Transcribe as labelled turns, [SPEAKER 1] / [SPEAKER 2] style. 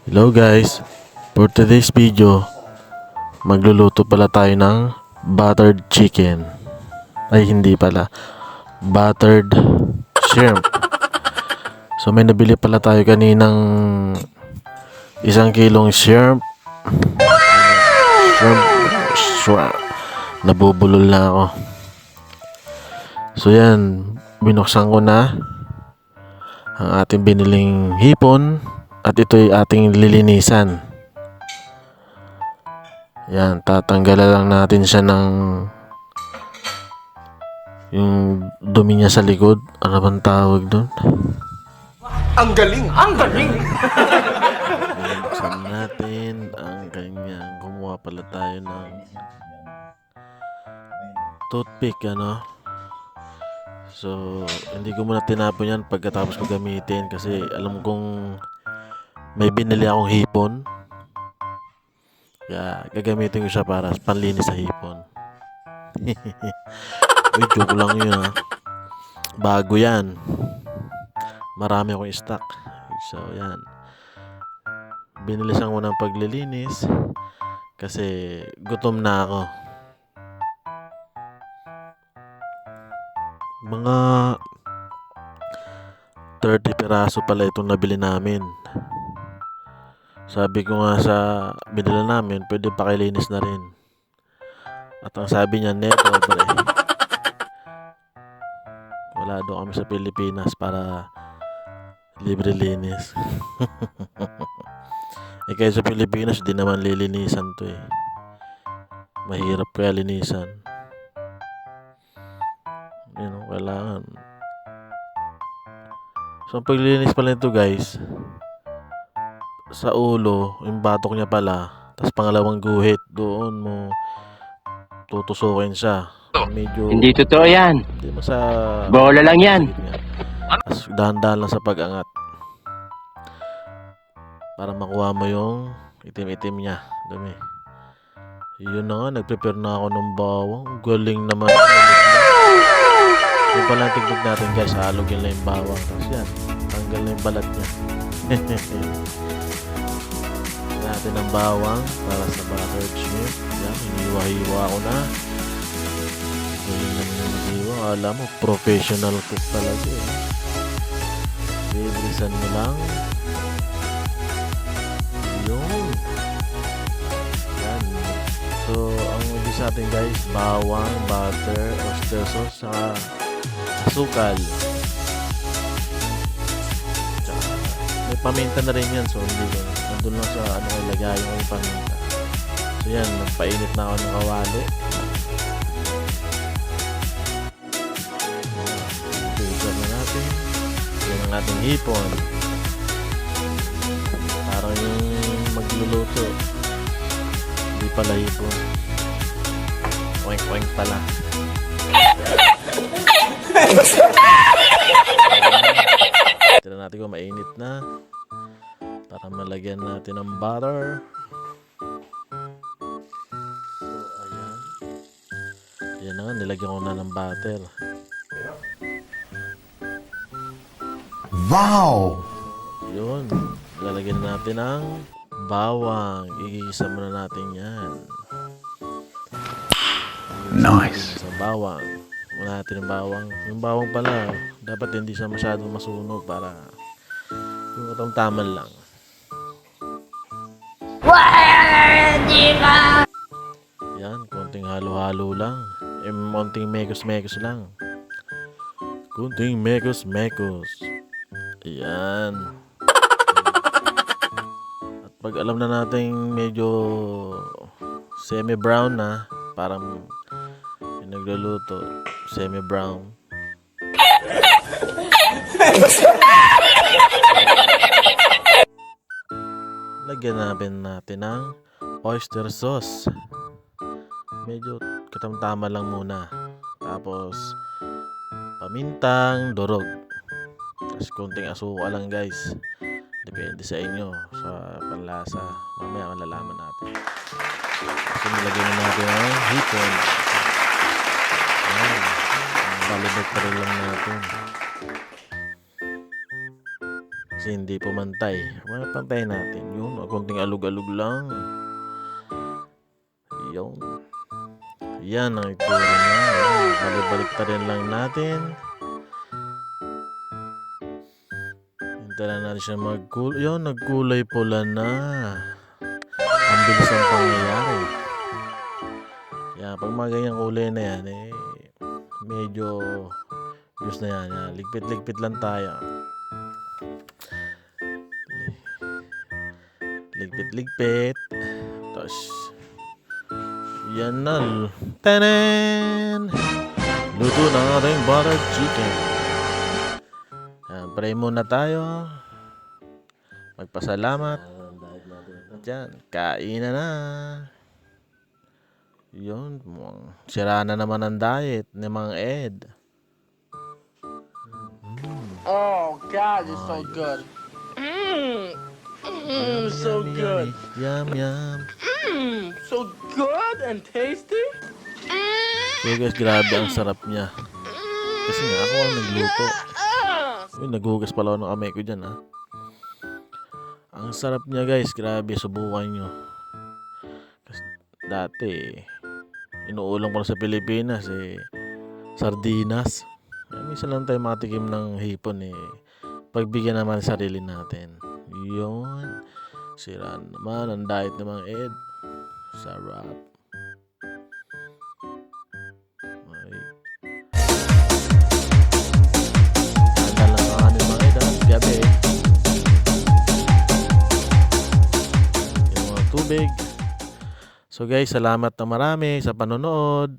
[SPEAKER 1] Hello guys, for today's video, magluluto pala tayo ng buttered chicken. Ay hindi pala, buttered shrimp. So may nabili pala tayo kaninang 1 kilong shrimp. Shrimp. Nabubulol na ako. So yan, binuksan ko na ang ating biniling hipon. At ito'y ating lilinisan. Yan, tatanggalan lang natin siya ng yung dumi niya sa likod. Ano bang tawag doon?
[SPEAKER 2] Ang galing! Ang galing!
[SPEAKER 1] Buksan natin ang kanyang. Kumuha pala tayo ng toothpick, ano? So, hindi ko muna tinapon yan pagkatapos ko gamitin kasi alam kong may binili akong hipon. Kaya gagamitin ko siya para panlinis sa hipon. Uy, joke lang yun ha. Bago yan. Marami akong stock. So yan. Binilisan ko ng paglilinis kasi gutom na ako. Mga 30 piraso pala itong nabili namin. Sabi ko nga sa binila namin, pwede pakilinis na rin. At ang sabi niya, neto, pre. Wala daw kami sa Pilipinas para libre linis. Eh kaya sa Pilipinas, di naman lilinisan to eh. Mahirap kaya linisan. You know, kailangan. So ang paglilinis pala nito guys, sa ulo, yung batok niya pala, tapos pangalawang guhit, doon mo tutusukin siya. Medyo
[SPEAKER 3] Hindi totoo yan.
[SPEAKER 1] hindi mo sa
[SPEAKER 3] Bola lang yan.
[SPEAKER 1] tapos dahan-dahan lang sa pag-angat para makuha mo yung itim-itim niya, dumi. Yun na nga, nag-prepare na ako ng bawang. Galing naman. Yung pala tignan natin guys, halogin lang yung bawang, tapos yan, tanggal na yung balat niya. Natin ng bawang para sa buttered shrimp. Yan, hiniwa-hiwa ko na. Galing naman yung hiwa. Alam mo, professional cook talaga eh. Bibilisan mo lang. Yun. Yan. So, ang hindi sa atin guys, bawang, butter, oyster sauce, saka asukal. May paminta na rin yan, so hindi ko nandun lang sa ano ilagay yung paminta. So yan, nagpainit na ako ng kawali. Ito na natin. Yan ang ating hipon. Parang yung magluluto, hindi pala hipon. Oink-oink pala. Tira natin kung mainit na para malagyan natin ng butter. So, ayan. Ayan na nga, nilagyan ko na ng butter.
[SPEAKER 2] Wow!
[SPEAKER 1] Yun. Lalagyan natin ng bawang. Igigisa muna natin yan.
[SPEAKER 2] Nice!
[SPEAKER 1] Sa bawang. Muna natin ng bawang. Yung bawang pala, dapat hindi siya masyadong masunog para yung taman lang. Yan, konting halo-halo lang. Konting mekos-mekos lang. Konting mekos-mekos. Ayan. At pag alam na natin medyo semi-brown na, parang yung nagluluto, semi-brown. Lagyan natin ng oyster sauce. Medyo katamtama lang muna. Tapos pamintang durog. Tapos konting asukal lang guys. Depende sa inyo sa panlasa. Mamaya malalaman natin. Kasi nilagyan na natin ang hipon. Ayan. Balibag pa rin lang natin. Kasi Kasi hindi pumantay. Pantay natin. Yun, konting alug-alug lang. Yun. Yan ang itsura niya. Balibalik ta rin lang natin. Hinta lang natin siya magkulay. Yun, nagkulay pula na. Ang bilis ang pangyayari. Yan, pag mga ganyang kulay na yan, medyo gusto na yan. Ligpit-ligpit lang tayo. Ligpit-ligpit. Tapos, yan na. Tanan! Luto na ang ating buttered chicken. Yan, pray muna tayo. Magpasalamat. Diyan, kain na. Yun, sira na naman ang diet ni Mang Ed.
[SPEAKER 4] Oh God, it's so good. So good.
[SPEAKER 1] Yum, yum.
[SPEAKER 4] So good and tasty.
[SPEAKER 1] So guys, grabe ang sarap niya. Kasi nga ako ang nagluto. Uy, naghugas pala ako ng kamay ko dyan, ha. Ang sarap niya guys, grabe, subukan nyo. Kasi dati, inuulam ko lang sa Pilipinas, sardinas. Minsan lang tayo matikim ng hipon, pagbigyan naman sa sarili natin. Yun. Sira naman ang diet ng mga Ed. Sarap. Ay. Handa lang ang aning mga Ed, gabi. Yung mga tubig. So guys, salamat na marami sa panonood.